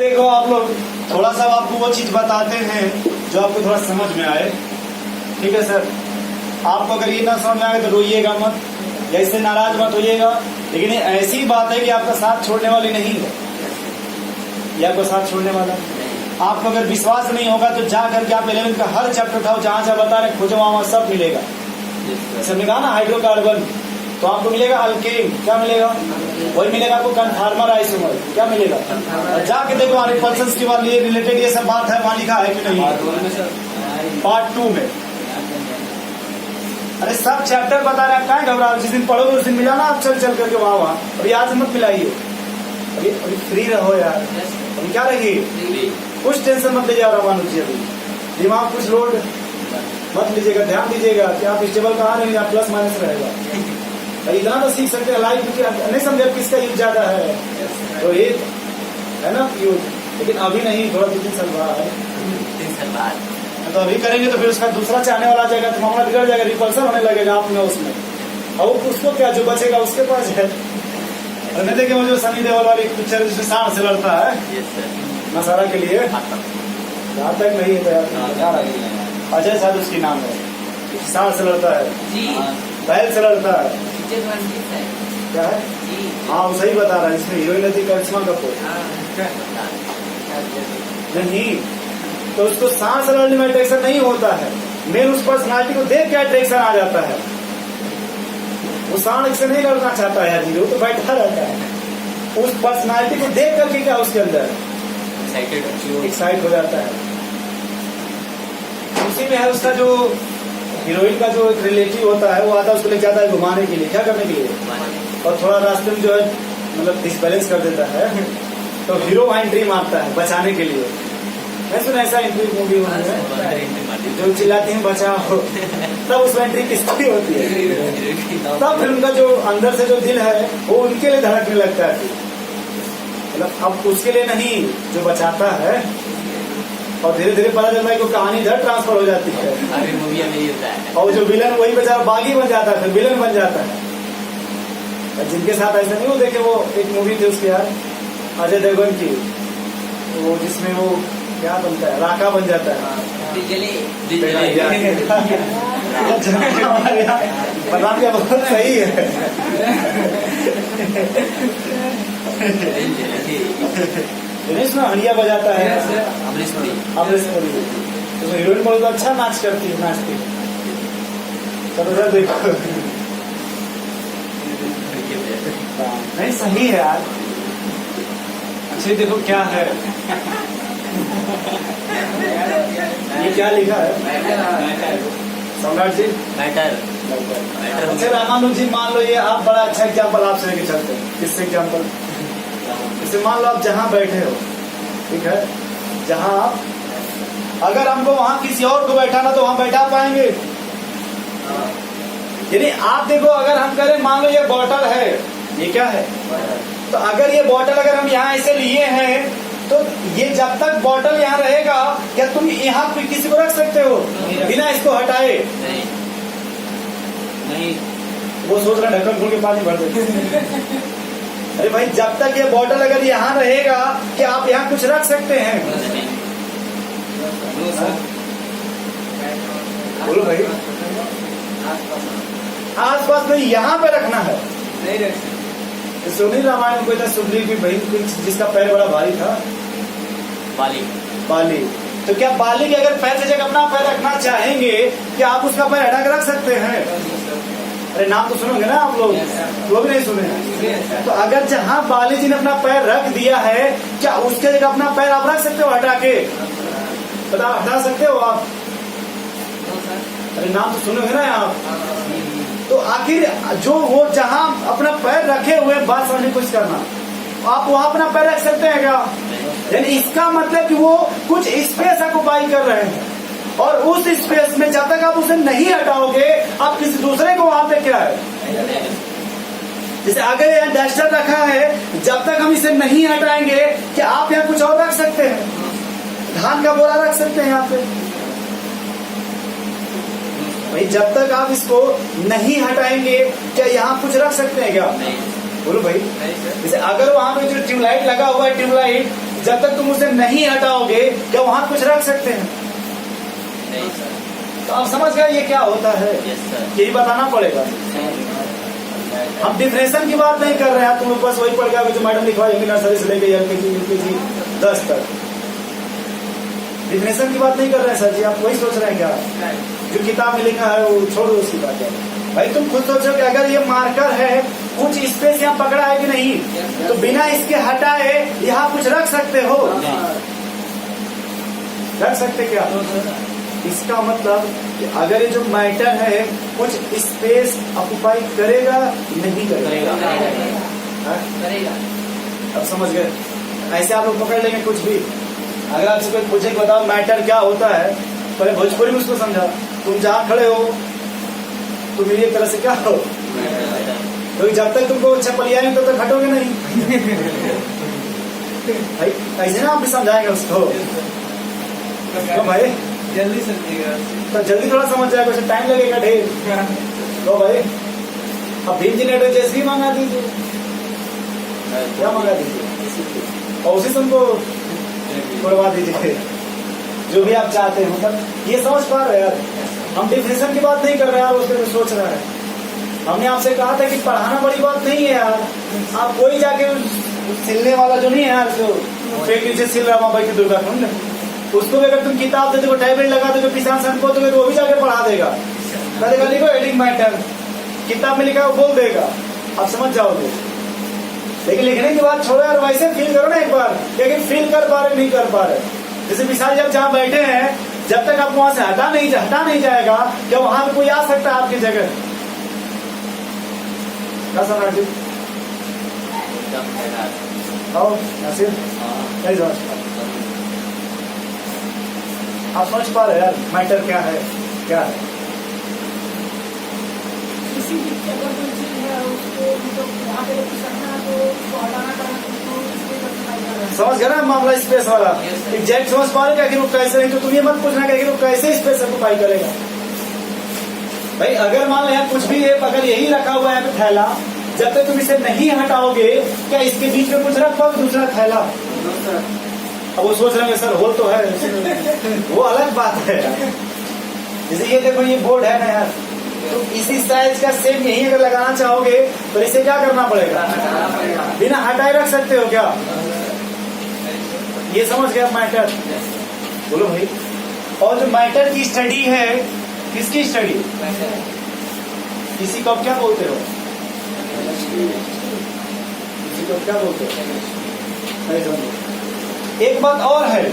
देखो आप लोग थोड़ा सा आपको वो चीज बताते हैं जो आपको थोड़ा समझ में आए। ठीक है सर, आपको अगर ये ना समझ में आए तो रोइएगा मत या इससे नाराज मत होइएगा, लेकिन ये ऐसी बात है कि आपका साथ छोड़ने वाली नहीं है, ये आपको साथ छोड़ने वाला है। आपको अगर विश्वास नहीं होगा तो जा करके आप 11 का हर चैप्टर उठाओ, जहां जहां बता रहे खोजो, वहां सब मिलेगा। जैसे हमने कहा ना हाइड्रोकार्बन, तो आपको मिलेगा अल्केन, क्या मिलेगा? वही मिलेगा आपको कन्फार्मर आइसोमर, क्या मिलेगा? और जाके देखो वहां रिपल्सन्स के लिए रिलेटेड ये सब बात है, वहां लिखा है कि नहीं? पार्ट 2 में। अरे सब चैप्टर बता रहे हैं, क्या घबरा रहे? जिस दिन पढ़ोगे उस दिन मिला ना आप चल चल करके वहां। अभी आज मत मिलाइए, अभी फ्री रहो यार। अभी क्या रहिए, कुछ टेंशन मत लीजिए रामानुज जी, अभी दिमाग कुछ लोड मत लीजिएगा, ध्यान दीजिएगा कि आप स्टेबल कहाँ रहेंगे, आप प्लस माइनस रहेगा। इतना तो सीख सकते हैं लाइफ नहीं समझे किसका यूज ज्यादा है, तो ये है ना यूज, लेकिन अभी नहीं, थोड़ा 2-3 साल बाद है, 3 साल बाद तो अभी करेंगे तो फिर उसका दूसरा चाहने वाला आ जाएगा, तो मामला बिगड़ जाएगा, रिपल्सन होने लगेगा आप में उसमें, और उसको क्या जो बचेगा उसके पास है। और नहीं देखे वो जो सनी देओल वाली पिक्चर जिसमें सांड से लड़ता है मसाला के लिए, जहाँ तक नहीं है अजय साहब उसकी नाम है, सांड से लड़ता है, बैल से लड़ता है, क्या है? हाँ वो सही बता रहा है, इसमें हीरोइन थी करिश्मा कपूर। नहीं तो उसको सांस से लड़ने में अट्रैक्शन नहीं होता है, मेन उस पर्सनालिटी को देख के अट्रैक्शन आ जाता है। वो सांड से नहीं लड़ना चाहता है हीरो, तो बैठा रहता है, उस पर्सनालिटी को देख करके क्या उसके अंदर एक्साइट हो जाता है। उसी में है उसका जो हीरोइन का जो एक रिलेटिव होता है, वो आता है उसको लेके जाता है घुमाने के लिए, क्या करने के लिए, और थोड़ा रास्ते में जो है मतलब डिसबैलेंस कर देता है, तो हीरो वहां एंट्री मारता है बचाने के लिए। मैं सुना ऐसा एंट्री मूवी जो चिल्लाती है बचाओ, तब उस एंट्री किसकी होती है, तब फिर उनका जो अंदर से जो दिल है वो उनके लिए धड़कने लगता है, मतलब अब उसके लिए नहीं जो बचाता है, और धीरे धीरे पता चलता है कि कहानी इधर ट्रांसफर हो जाती है, और जो विलन वही बेचारा बागी बन जाता है, फिर विलन बन जाता है। जिनके साथ ऐसा नहीं, वो देखे वो एक मूवी थी उसकी यार अजय देवगन की, वो जिसमें वो क्या बनता है, राका बन जाता है। बहुत सही है। इसमें हंडिया बजाता है अमरीशपुरी, तो हीरोइन बहुत अच्छा नाच करती है, नाचती है। चलो सर देखो, नहीं सही है यार, अच्छे देखो क्या है ये क्या लिखा है सम्राट जी, मैटर। अच्छा रामानुज जी, मान लो ये आप बड़ा अच्छा एग्जाम्पल आपसे लेके चलते हैं, किससे एग्जाम्पल, जैसे मान लो आप जहां बैठे हो, ठीक है, जहां अगर हमको वहां किसी और को बैठाना तो वहां बैठा पाएंगे, यानी आप देखो अगर हम करें, मान लो ये बॉटल है, ये क्या है, तो अगर ये बॉटल अगर हम यहाँ ऐसे लिए हैं, तो ये जब तक बॉटल यहाँ रहेगा, क्या तुम यहाँ पे किसी को रख सकते हो बिना इसको हटाए? नहीं। वो सोच रहा ढक्कन खोल के पानी भर देते। अरे भाई जब तक ये बॉटल अगर यहाँ रहेगा, क्या आप यहाँ कुछ रख सकते हैं? बोलो भाई, आस पास नहीं, यहाँ पे रखना है, नहीं रख सकते। सुनील रामायण को सुग्रीव की बहन जिसका पैर बड़ा भारी था, बाली, तो क्या बाली के अगर पैर से जगह अपना पैर रखना चाहेंगे, क्या आप उसका पैर हटा के रख सकते हैं? अरे नाम तो सुनोगे ना आप लोग, वो भी नहीं सुने। तो अगर जहां बाली जी ने अपना पैर रख दिया है, क्या उसके जगह अपना पैर आप रख सकते हो हटा के? बताओ, हटा सकते हो आप? अरे नाम तो सुनोगे ना आप। तो आखिर जो वो जहां अपना पैर रखे हुए, बात समझने की कोशिश करना, आप वहां अपना पैर रख सकते हैं क्या? यानी इसका मतलब कि वो कुछ स्पेस ऑक्युपाई कर रहे हैं, और उस स्पेस में जब तक आप उसे नहीं हटाओगे, आप किसी दूसरे को वहां पे क्या है, जैसे अगर यहाँ डस्टर रखा है, जब तक हम इसे नहीं हटाएंगे, क्या आप यहाँ कुछ और रख सकते हैं? धान का बोरा रख सकते हैं यहाँ पे भाई, जब तक आप इसको नहीं हटाएंगे, क्या यहाँ कुछ रख सकते हैं क्या? बोलो भाई, जैसे अगर वहां पे जो ट्यूबलाइट लगा हुआ है, ट्यूबलाइट जब तक तुम उसे नहीं हटाओगे क्या वहां कुछ रख सकते हैं? नहीं सर। तो आप समझ गए ये क्या होता है? Yes sir. यही बताना पड़ेगा। हम डिफरेंशन की बात नहीं कर रहे हैं, तुम बस वही पढ़ गया जो मैडम लिखवाई होगी नर्सरी से लेकर एलकेजी यूकेजी 10 तक। डिफरेंशन की बात नहीं कर रहे हैं सर जी, आप वही सोच रहे हैं क्या? जो किताब में लिखा है वो छोड़ो उसकी बात है। भाई तुम खुद सोचो कि अगर ये मार्कर है, कुछ स्पेस यहाँ पकड़ा है कि नहीं, तो बिना इसके हटाए यहाँ कुछ रख सकते हो? रख सकते क्या? इसका मतलब कि अगर ये जो मैटर है कुछ स्पेस ऑक्युपाई करेगा नहीं करेगा? करेगा। अब समझ गए? ऐसे आप लोग पकड़ लेंगे कुछ भी। अगर आपसे कोई पूछे कि बताओ मैटर क्या होता है, पहले भोजपुरी में उसको समझा। तुम जहाँ खड़े हो तुम ये तरह से क्या हो, तो जब तक तुमको चपलिया नहीं तब तक हटोगे नहीं। भाई ऐसे ना आप भी समझाएंगे उसको तो भाई जल्दी समझेगा। तो जल्दी थोड़ा समझ जाएगा, उसे टाइम लगेगा ढेर। तो भाई अब भीम जनरेटर जैसे भी मंगा दीजिए, क्या मंगा दीजिए और उसी से उनको छोड़वा दीजिए जो भी आप चाहते हैं। मतलब ये समझ पा रहे यार, हम डिफिनेशन की बात नहीं कर रहे यार, उसके सोच रहा है। हमने आपसे कहा था कि पढ़ाना बड़ी बात नहीं है यार। आप कोई जाके सिलने वाला जो नहीं है यार, जो पेट नीचे सिल रहा वहां बैठी दुर्गा खंड, उसको भी अगर तुम किताब दे दो, टैबलेट लगा दो, पिसान सन को तो वो भी जाके पढ़ा देगा। कहेगा लिखो हेडिंग मैटर, किताब में लिखा वो बोल देगा, आप समझ जाओगे। लेकिन लिखने की बात छोड़ो यार, वैसे फील करो ना एक बार, लेकिन फील कर पा रहे नहीं कर पा रहे। जैसे विशाल जब जहाँ बैठे हैं, जब तक आप वहां से हटा नहीं जाएगा, क्या वहां पे कोई आ सकता है आपकी जगह? क्या सम्राट जी? आओ नासिर, नहीं समझ पा, आप समझ पा रहे यार मैटर क्या है? क्या है? किसी भी जगह कोई चीज है उसको मतलब वहाँ पे कुछ रखना तो उसको हटाना करना तो इसलिए करना। समझ गया ना मामला स्पेस वाला? एग्जैक्ट समझ पा रहे क्या कि वो कैसे? नहीं तो तुम ये मत पूछना कि वो कैसे स्पेस ऑक्युपाई करेगा। भाई अगर मान लो कुछ भी है, अगर यही रखा हुआ है थैला, जब तक तुम इसे नहीं हटाओगे क्या इसके बीच में कुछ रख पाओगे दूसरा थैला? अब वो सोच रहे हैं सर होल तो है, वो अलग बात है। जैसे ये देखो ये बोर्ड है ना यार, तो इसी साइज का सेम यही अगर लगाना चाहोगे तो इसे क्या करना पड़ेगा? बिना हटाए रख सकते हो क्या? ये समझ गया मैटर? बोलो भाई। और जो मैटर की स्टडी है, किसकी स्टडी? किसी को क्या बोलते हो? किसी को क्या बोलते हो? एक बात और है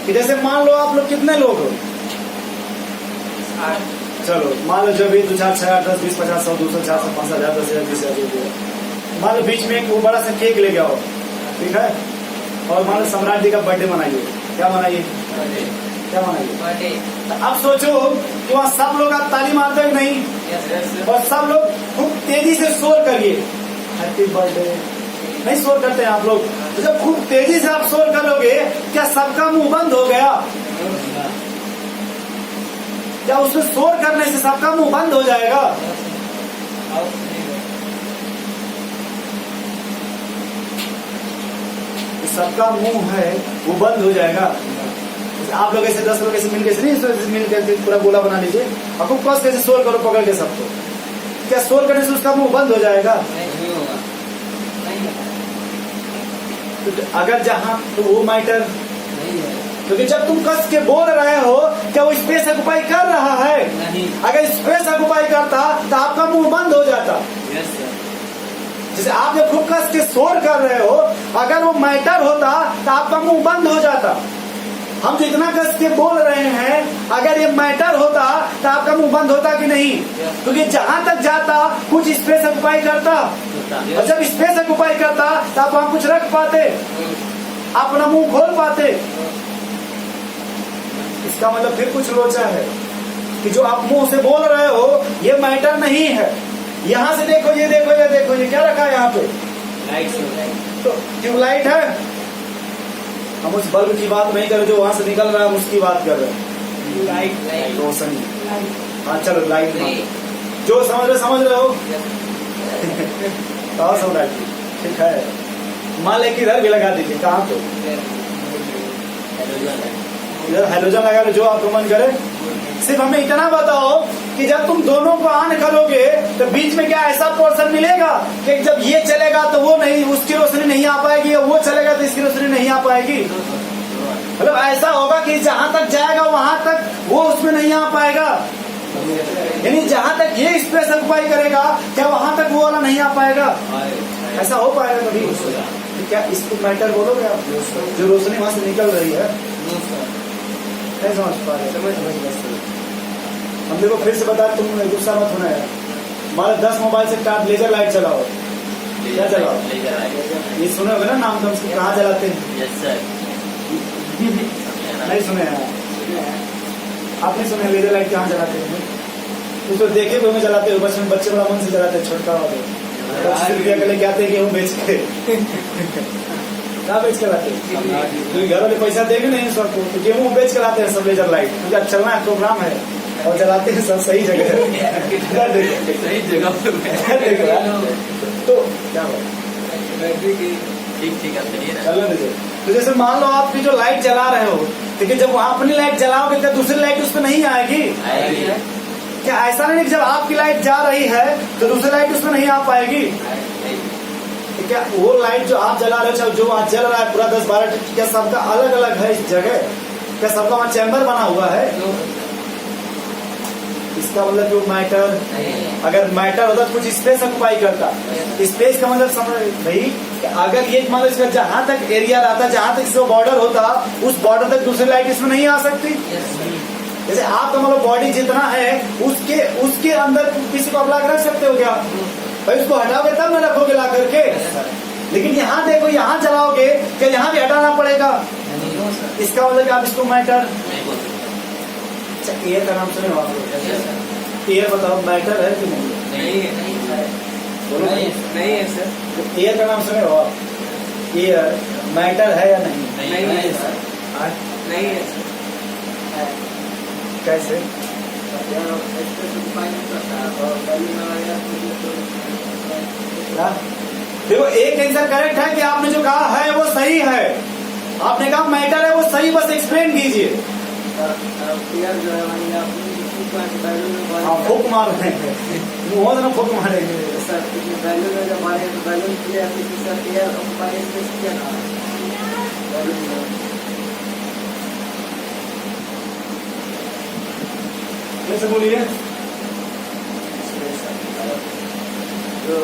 कि जैसे मान लो आप लोग कितने लोग हो? चलो मान लो जब 1 2 4 6 8 10 20 50 100 200 400 500 1000 10,000 20,000 मान लो बीच में एक वो बड़ा सा केक ले गया हो, ठीक है, और मान लो सम्राट जी का बर्थडे मनाइए। क्या मनाइए? क्या मनाइए? तो अब सोचो कि वहाँ सब लोग आप ताली मारते हैं नहीं, और सब लोग खूब तेजी से शोर करिए हैप्पी बर्थडे, नहीं शोर करते हैं आप लोग? तो जब खूब तेजी से आप शोर करोगे क्या सबका मुंह बंद हो गया? क्या उसमें शोर करने से सबका मुंह बंद हो जाएगा? सबका मुंह है वो बंद हो जाएगा। आप लोग ऐसे 10 लोग ऐसे मिलकर नहीं मिलकर पूरा गोला बना लीजिए, आपको कस कैसे शोर करो पकड़ के सबको, क्या शोर करने से उसका मुंह बंद हो जाएगा? तो अगर जहां तो वो मैटर नहीं है, क्योंकि जब तुम कस के बोल रहे हो क्या वो स्पेस ऑक्युपाई कर रहा है? नहीं। अगर स्पेस ऑक्युपाई करता तो आपका मुंह बंद हो जाता। जैसे आप जब खूब कस के शोर कर रहे हो, अगर वो मैटर होता तो आपका मुंह बंद हो जाता। हम जो इतना कस के बोल रहे हैं, अगर ये मैटर होता तो आपका मुंह बंद होता कि नहीं? क्योंकि जहां तक जाता कुछ स्पेस ऑक्युपाई करता, और जब स्पेस ऑक्युपाई करता तो आप वहां कुछ रख पाते, आप अपना मुंह खोल पाते। इसका मतलब फिर कुछ लोचा है कि जो आप मुंह से बोल रहे हो ये मैटर नहीं है। यहाँ से देखो, ये देखो, ये देखो, ये क्या रखा है यहाँ पे? लाइट। तो ट्यूबलाइट है। हम उस बल्ब की बात नहीं कर रहे जो वहां से निकल रहा है, हम उसकी बात कर रहे हैं। लाइट रोशनी। हाँ चलो लाइट जो समझ रहे हो तो समझ, ठीक है। मान लें कि इधर भी लगा दीजिए, कहाँ पे इधर हाइड्रोजन लगा लो, जो आपको मन करे। सिर्फ हमें इतना बताओ कि जब तुम दोनों को ऑन करोगे तो बीच में क्या ऐसा पोर्शन मिलेगा कि जब ये चलेगा तो वो नहीं, उसकी रोशनी नहीं आ पाएगी, और वो चलेगा तो इसकी रोशनी नहीं आ पाएगी। मतलब ऐसा होगा कि जहां तक जाएगा वहां तक वो उसमें नहीं आ पाएगा, यानी जहां तक ये स्पेस ऑक्युपाई करेगा क्या वहां तक वो वाला नहीं आ पाएगा। ऐसा हो पाएगा कभी? क्या इसको मैटर बोलोगे आप? जो रोशनी वहां से निकल रही है नहीं समझ पा रहे? हम देखो फिर से बता, तुम गुस्सा मत होना है। हमारे 10 मोबाइल से टाप लेजर लाइट चलाओ, क्या चलाओ? ये सुने होगे ना नाम, तुम कहाँ जलाते हैं? नहीं सुने हैं आपने? सुने लेजर लाइट कहाँ जलाते हैं? तो देखे हुए में जलाते हो, बस में बच्चे बड़ा मन से जलाते हैं, छोटका वाले 25 रुपया के लेके आते हैं गेहूँ बेच के। क्या बेच कर लाते हैं? क्योंकि घर वाले पैसा देंगे नहीं सबको, तो गेहूँ बेच कर लाते हैं सब लेजर लाइट, क्योंकि अब चलना है, प्रोग्राम है, और जलाते हैं सब सही जगह। सही जगह तो क्या हुआ? ठीक चलो दीजिए। तो जैसे मान लो आपकी जो लाइट जला रहे हो, लेकिन जब वहाँ अपनी लाइट जलाओगे तो दूसरी लाइट उस पर नहीं आएगी। क्या ऐसा नहीं कि जब आपकी लाइट जा रही है तो दूसरी लाइट उसमें नहीं आ पाएगी? क्या वो लाइट जो आप जला रहे हो, जो वहाँ जल रहा है पूरा 10-12, क्या सबका अलग अलग है इस जगह? क्या सबका वहाँ चैम्बर बना हुआ है? इसका मतलब जो मैटर, अगर मैटर होता तो कुछ स्पेस ऑक्युपाई करता। स्पेस का मतलब समझ भाई, अगर ये मान लो इसका जहां तक एरिया रहता, जहां तक इसका बॉर्डर होता, उस बॉर्डर तक दूसरी लाइट इसमें नहीं आ सकती। जैसे आपका मतलब बॉडी जितना है उसके अंदर किसी को आप ला रख सकते हो क्या? भाई उसको हटाओगे तब ना रखोगे ला करके। लेकिन यहाँ देखो, यहाँ जलाओगे क्या यहाँ भी हटाना पड़ेगा? इसका मतलब आप इसको मैटर। अच्छा, एयर का नाम सुने हो आप लोग? एयर बताओ मैटर है कि नहीं? बोलो नहीं है सर। तो एयर का नाम सुने हो आप? एयर मैटर है या नहीं? नहीं है सर। नहीं है सर। कैसे? देखो एक आंसर करेक्ट है कि आपने जो कहा है वो सही है। आपने कहा मैटर है, वो सही, बस एक्सप्लेन कीजिए। आप फूक मार रहे हैं, मुँह से ना फूक मारेंगे। कैसे बोलिए?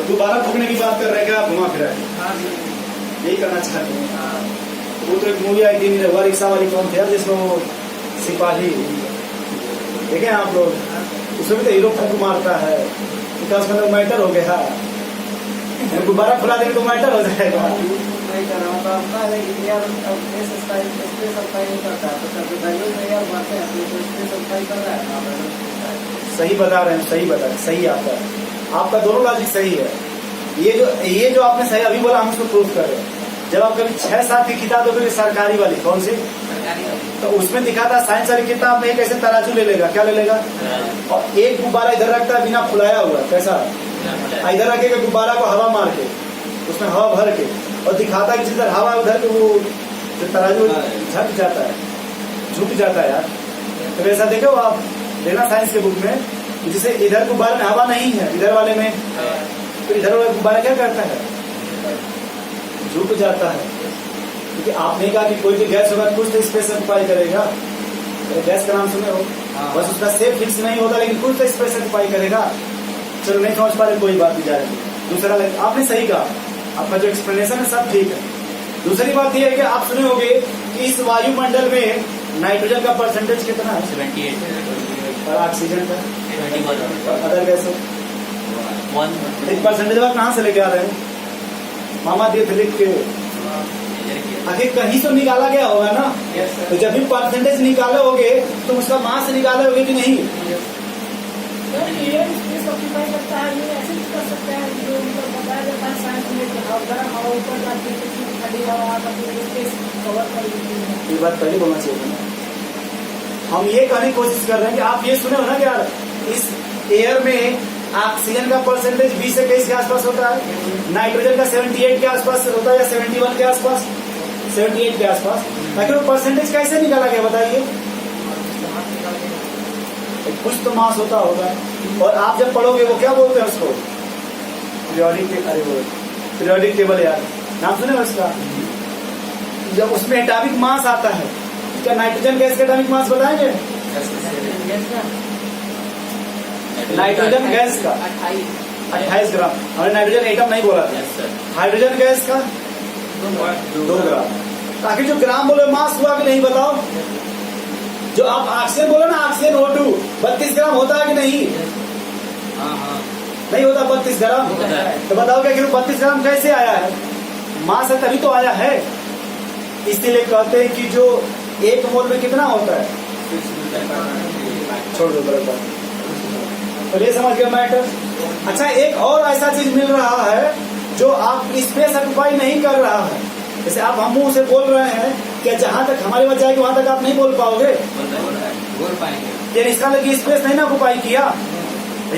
दोबारा फूकने की बात कर रहे हैं क्या? घुमा फिरा यही करना चाहते हैं। वो तो एक मूवी आई थी निरहुआ रिक्शा वाली, कौन थे जिसमें वो सिपाही देखे आप लोग? उसमें भी तो हीरो फूक मारता है, विकास मतलब मैटर हो गया। दोबारा खुला देंगे तो मैटर हो जाएगा। सही बता रहे हैं, सही बता, सही आपका दोनों लॉजिक सही है। ये जो आपने सही अभी बोला, हम उसको प्रूफ कर रहे हैं। जब आप कभी 6-7 की किताब देखोगे सरकारी वाली, कौन सी, तो उसमें दिखाता साइंस वाली किताब में कैसे तराजू ले लेगा, क्या ले लेगा, और एक गुब्बारा इधर रखता है बिना फुलाया हुआ, कैसा इधर रखेगा गुब्बारा को हवा मार के, उसमें हवा भर के, और दिखाता है कि जिधर हवा उधर तो वो तराजू झट जाता है, झुक जाता है यार। तो वैसा देखो आप लेना साइंस के बुक में, जिसे इधर गुब्बारे में हवा नहीं है, इधर वाले में, तो इधर वाला गुब्बारा क्या करता है, झुक जाता है। क्योंकि आपने कहा कि कोई भी गैस होगा कुछ तो स्पेस ऑक्युपाई करेगा। गैस का नाम सुने हो? बस उसका सेफ फिक्स नहीं होता, लेकिन कुछ तो स्पेस ऑक्युपाई करेगा। चलो नहीं समझ पा रहे, कोई बात नहीं जाएगी। दूसरा, आपने सही कहा, आपका जो एक्सप्लेनेशन है सब ठीक है। दूसरी बात यह है कि आप सुने होंगे कि इस वायुमंडल में नाइट्रोजन का परसेंटेज कितना है? 78 और ऑक्सीजन का 21 अदर गैसों 1% कहाँ से लेके आ रहे हैं? मामा दिए थे लिख के। आखिर कहीं तो निकाला गया होगा ना। तो जब भी परसेंटेज निकाले होगे तो उसका मास निकाले होगे कि नहीं? करता है, ये ऐसे भी कर सकते हैं जो बताया जाता है साइंस में, गर्म हवा ऊपर जाती है, ठंडी हवा कवर कर देती है। ये बात पहले बोलना चाहिए ना। हम ये कहने की कोशिश कर रहे हैं कि आप ये सुने हो ना कि यार इस एयर में ऑक्सीजन का परसेंटेज 20 से 23 के आसपास होता है, नाइट्रोजन का 78 के आसपास होता है या 71 के आसपास, 78 के आसपास। ताकि वो परसेंटेज कैसे निकाला गया बताइए? कुछ तो मास होता होगा। और आप जब पढ़ोगे वो क्या बोलते हैं उसको? पीरियोडिक टेबल यार, नाम सुने हो इसका? जब उसमें एटॉमिक मास आता है, क्या नाइट्रोजन गैस का एटॉमिक मास बताएंगे? नाइट्रोजन गैस का 28 ग्राम। हमने नाइट्रोजन एटम नहीं बोला था। हाइड्रोजन गैस का 2 ग्राम। ताकि जो ग्राम बोले मास हुआ कि नहीं बताओ? जो आप ऑक्सीजन बोलो ना, ऑक्सीजन O2 32 ग्राम होता है कि नहीं? नहीं होता 32 ग्राम। तो बताओ क्या 32 ग्राम कैसे आया है? मास है तभी तो आया है। इसीलिए कहते हैं कि जो 1 मोल में कितना होता है? छोड़ दो बराबर। तो ये समझ गया मैटर। अच्छा, एक और ऐसा चीज मिल रहा है जो आप स्पेस ऑक्युपाई नहीं कर रहा है। जैसे आप हम मुंह से बोल रहे हैं कि जहां तक हमारी बात जाएगी वहां तक आप नहीं बोल पाओगे, बोल पाएंगे। यानी इसका लगी स्पेस नहीं ना ऑक्युपाई किया।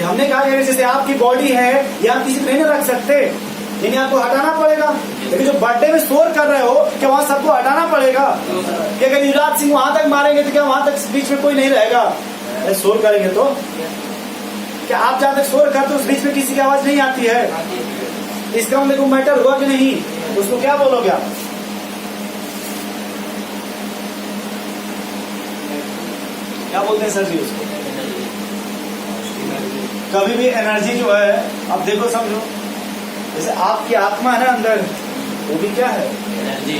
हमने कहा कि जैसे आपकी बॉडी है ये आप किसी नहीं रख सकते, यानी आपको हटाना पड़ेगा। लेकिन जो बर्थडे में शोर कर रहे हो क्या वहां सबको हटाना पड़ेगा? कि अगर युवराज सिंह वहां तक मारेंगे तो क्या वहां तक बीच में कोई नहीं रहेगा? शोर करेंगे तो क्या आप जहां तक शोर करते हो उस बीच में किसी की आवाज नहीं आती है? इसका मतलब को मैटर हुआ कि नहीं? उसको क्या बोलोगे आप? क्या बोलते हैं सर जी उसको? कभी भी एनर्जी जो है, अब देखो समझो, जैसे आपकी आत्मा है ना अंदर, वो भी क्या है? एनर्जी।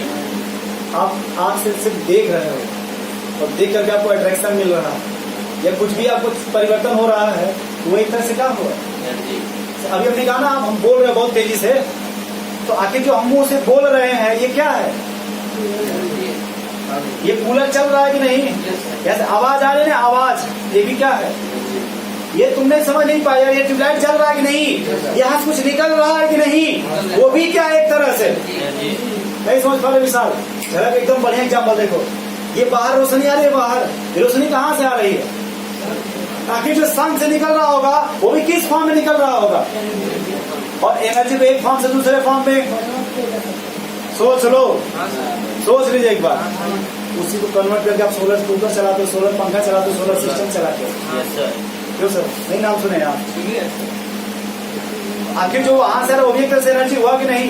आप आंख से सिर्फ देख रहे हो और देख करके आपको अट्रैक्शन मिल रहा है या कुछ भी आपको परिवर्तन हो रहा है, वो एक तरह से क्या हुआ? एनर्जी। अभी हमने कहा ना हम बोल रहे हैं बहुत तेजी से, तो आखिर जो हम मुंह से बोल रहे हैं ये क्या है? ये कूलर चल रहा है कि नहीं? जैसे आवाज आ रही है ना, आवाज, ये भी क्या है? ये तुमने समझ नहीं पाया। ये ट्यूबलाइट चल रहा है कि नहीं? यहाँ से कुछ निकल रहा है कि नहीं? वो भी क्या है एक तरह से? नहीं समझ पा रहे विशाल? झलक एकदम बढ़िया एग्जाम्पल देखो। ये बाहर रोशनी आ रही है, बाहर ये रोशनी कहाँ से आ रही है? ताकि जो सन से निकल रहा होगा वो भी किस फॉर्म में निकल रहा होगा? और एनर्जी को एक फॉर्म से दूसरे फॉर्म में सोच लो, सोच लीजिए एक बार। उसी को कन्वर्ट करके आप सोलर कुकर चलाते हो, सोलर पंखा चलाते हो, सोलर सिस्टम चलाते हो। क्यों सर? नहीं नाम सुने आप? आखिर जो वहां से वो भी एक तरह से एनर्जी हुआ कि नहीं?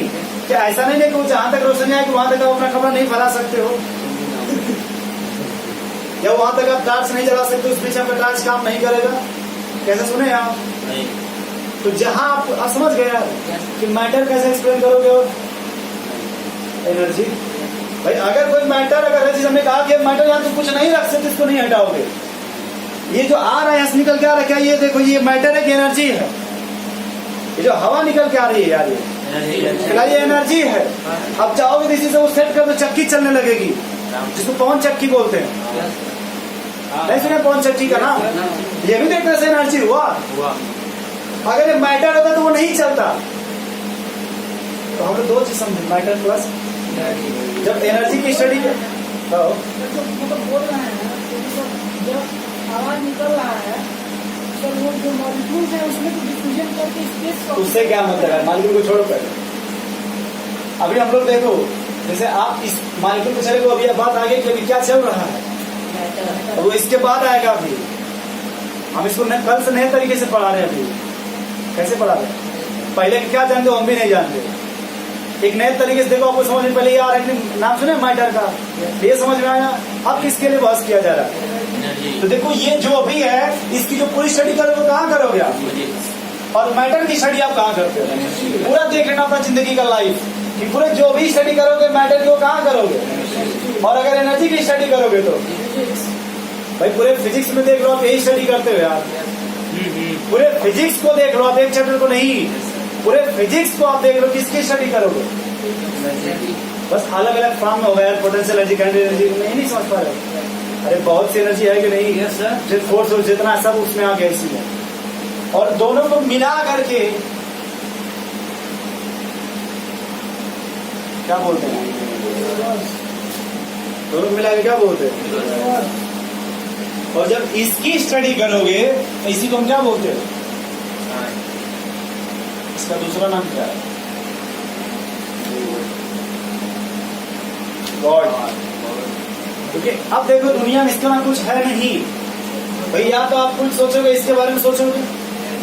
क्या ऐसा नहीं है कि वो जहां तक रोशनी आए कि वहां तक आप अपना कपड़ा नहीं फैला सकते हो, या वहां तक आप टार्च नहीं जला सकते, उस बीच आपका टार्च काम नहीं करेगा? कैसे सुने आप? तो जहां आप समझ गया कि मैटर कैसे एक्सप्लेन करोगे? और एनर्जी भाई, अगर कोई मैटर, अगर चीज हमने कहा कि मैटर यहाँ तो कुछ नहीं रख सकते, इसको नहीं हटाओगे। ये जो आ रहा है यहाँ से निकल के आ रहा है, क्या ये देखो ये मैटर है कि एनर्जी है? ये जो हवा निकल के आ रही है यार, ये एनर्जी है। अब चाहोगे तो इसी से वो सेट कर दो, चक्की चलने लगेगी, जिसको पवन चक्की बोलते हैं। नहीं सुने पवन चक्की का नाम? ये भी एक तरह से एनर्जी हुआ। अगर ये मैटर होता तो वो नहीं चलता। तो हम लोग दो चीज समझे, मैटर प्लस। जब एनर्जी की स्टडी मतलब बोल रहे हैं जब आवाज निकल रहा है तो वो जो मॉलिक्यूल्स है उसमें तो डिफ्यूजन करके स्पेस, उससे क्या मतलब है? मॉलिक्यूल को छोड़ो पहले। अभी हम लोग देखो, जैसे आप इस मॉलिक्यूल को चले गो, अभी बात आगे कि अभी क्या चल रहा है, वो इसके बाद आएगा। अभी हम इसको कल से नए तरीके से पढ़ा रहे हैं। अभी कैसे पढ़ा रहे हैं? पहले क्या जानते हो हम भी नहीं जानते, एक नए तरीके से देखो, आपको समझ में पहले ये आ रहा है, नाम सुने मैटर का, ये समझ में आया। अब किसके लिए बहस किया जा रहा है? तो देखो ये जो भी है इसकी जो पूरी स्टडी करोगे कहाँ करोगे आप? और मैटर की स्टडी आप कहाँ करते हो? पूरा देख लेना अपना जिंदगी का लाइफ, कि पूरे जो भी स्टडी करोगे मैटर को कहाँ करोगे? और अगर एनर्जी की स्टडी करोगे तो भाई पूरे फिजिक्स में देख लो, आप यही स्टडी करते हो यार। पूरे फिजिक्स को देख लो आप, एक चैप्टर को नहीं, पूरे फिजिक्स को आप देख लो, किसकी स्टडी करोगे? बस अलग अलग फॉर्म में होगा यार, पोटेंशियल एनर्जी, काइनेटिक एनर्जी, नहीं समझ पा रहे? अरे बहुत सी एनर्जी है कि नहीं? Yes sir. फोर्स और जितना सब उसमें आ गया इसी में, और दोनों को मिला करके क्या बोलते हैं? दोनों को मिला के क्या बोलते हैं? और जब इसकी स्टडी करोगे तो इसी को हम क्या बोलते हैं? इसका दूसरा नाम क्या है? गॉड। क्योंकि अब देखो दुनिया में इसके ना कुछ है नहीं भाई, या तो आप कुछ सोचोगे इसके बारे में सोचोगे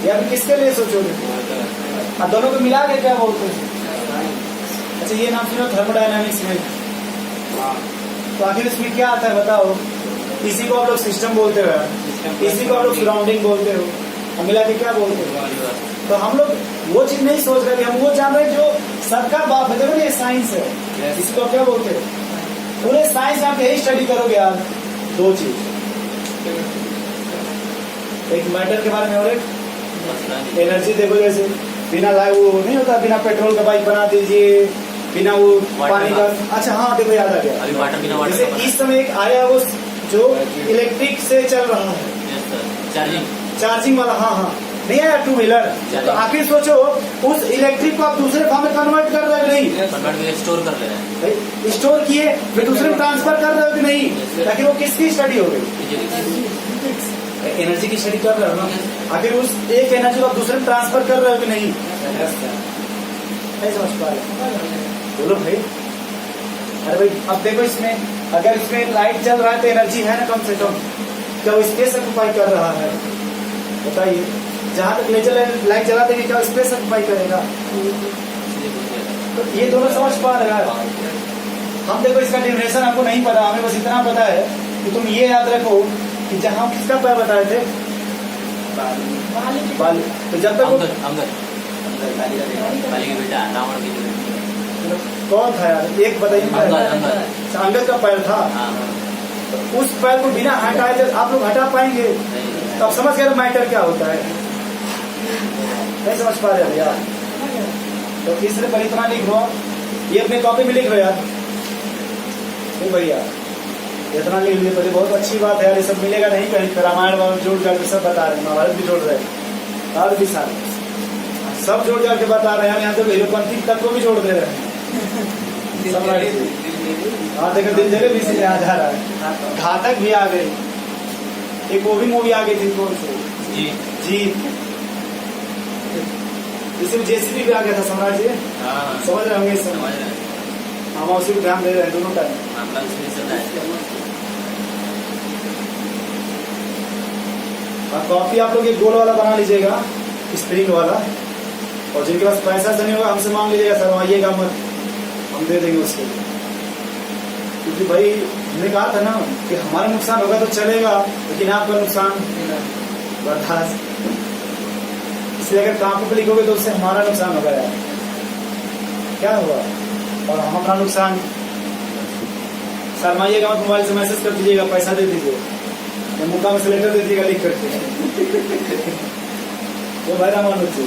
या फिर किसके लिए सोचोगे, अब दोनों को मिला के क्या बोलते हैं? अच्छा ये नाम सुनो थर्मोडायनामिक्स में, तो आखिर इसमें क्या आता है बताओ? इसी को आप लोग सिस्टम बोलते हो, इसी को आप लोग सराउंडिंग बोलते हो, हम मिला के क्या बोलते हो? तो हम लोग वो चीज नहीं सोच रहे, हम वो जान रहे जो सबका बाप है। देखो ये साइंस है, इसी को आप क्या बोलते हो? पूरे साइंस आप यही स्टडी करोगे यार, दो चीज, एक मैटर के बारे में और एक एनर्जी। देखो जैसे बिना लाए वो नहीं होता, बिना पेट्रोल का बाइक बना दीजिए, बिना वो पानी का। अच्छा हाँ देखो याद आ गया, जैसे इस समय एक आया वो जो इलेक्ट्रिक से चल रहा है, चार्जिंग वाला, हाँ हाँ नहीं आया, टू व्हीलर। तो आखिर सोचो उस इलेक्ट्रिक को आप दूसरे फॉर्म में कन्वर्ट कर रहे हो नहीं? स्टोर कर ले रहे हैं, स्टोर किए फिर दूसरे में ट्रांसफर कर रहे हो कि नहीं? ताकि वो किसकी स्टडी हो गई? एनर्जी की स्टडी कर रहे हो ना। आखिर उस एक एनर्जी को आप दूसरे में ट्रांसफर कर रहे हो कि नहीं? नहीं समझ पा रहे, बोलो भाई। अरे भाई अब देखो इसमें, अगर इसमें लाइट चल रहा है तो एनर्जी है ना कम से कम, क्या वो स्पेस ऑक्युपाई कर रहा है? बताइए, जहां तक लेजर लाइट जला देंगे क्या स्पेस ऑक्युपाई करेगा? तो ये दोनों समझ पा रहे हैं हम। देखो इसका डेफिनेशन आपको नहीं पता, हमें बस इतना पता है कि तुम ये याद रखो कि जहां हम किसका पैर बताए थे, बाली। तो जब तक बाली के बेटा रावण की कौन था यार, एक बताइए। अंगद का पैर था, तो उस पैर को बिना हटाए जब आप लोग हटा पाएंगे तो आप समझ गए मैटर क्या होता है? नहीं समझ पा रहे भैया? तो इसलिए पर इतना लिख लो, ये अपने कॉपी में लिख लो यार। भैया इतना लिख लिए तो बहुत अच्छी बात है यार, ये सब मिलेगा नहीं कहीं। रामायण जोड़ करके सब बता रहे हैं, महाभारत भी जोड़ रहे हैं, और भी सारे सब जोड़ जाके बता रहे हैं। यहाँ तो हीरोपंथी तक को भी जोड़ दे रहे हैं। हाँ देखो दिल जगह भी से आ जा रहा है, घातक भी आ गई, एक वो भी मूवी आ गई थी कौन सी, जीत, इसमें जेसीबी भी आ गया था, सम्राट जी समझ रहे होंगे? हम उसी को ध्यान दे रहे हैं दोनों टाइम। कॉपी आप लोग एक गोल वाला बना लीजिएगा, स्प्रिंग वाला, और जिनके पास पैसा से नहीं होगा हमसे मांग लीजिएगा, सर आइएगा मत, हम दे देंगे उसके। क्योंकि भाई हमने कहा था ना कि हमारा नुकसान होगा तो चलेगा, लेकिन आपका नुकसान बर्दाश्त। इसलिए अगर कॉपी पे लिखोगे तो उससे हमारा नुकसान होगा यार, क्या होगा? और हम अपना नुकसान, शर्माइएगा मत, मोबाइल से मैसेज कर दीजिएगा, पैसा दे दीजिए, मुक्का में से लेटर दे दीजिएगा लिख करके। वो भाई रामानुज जी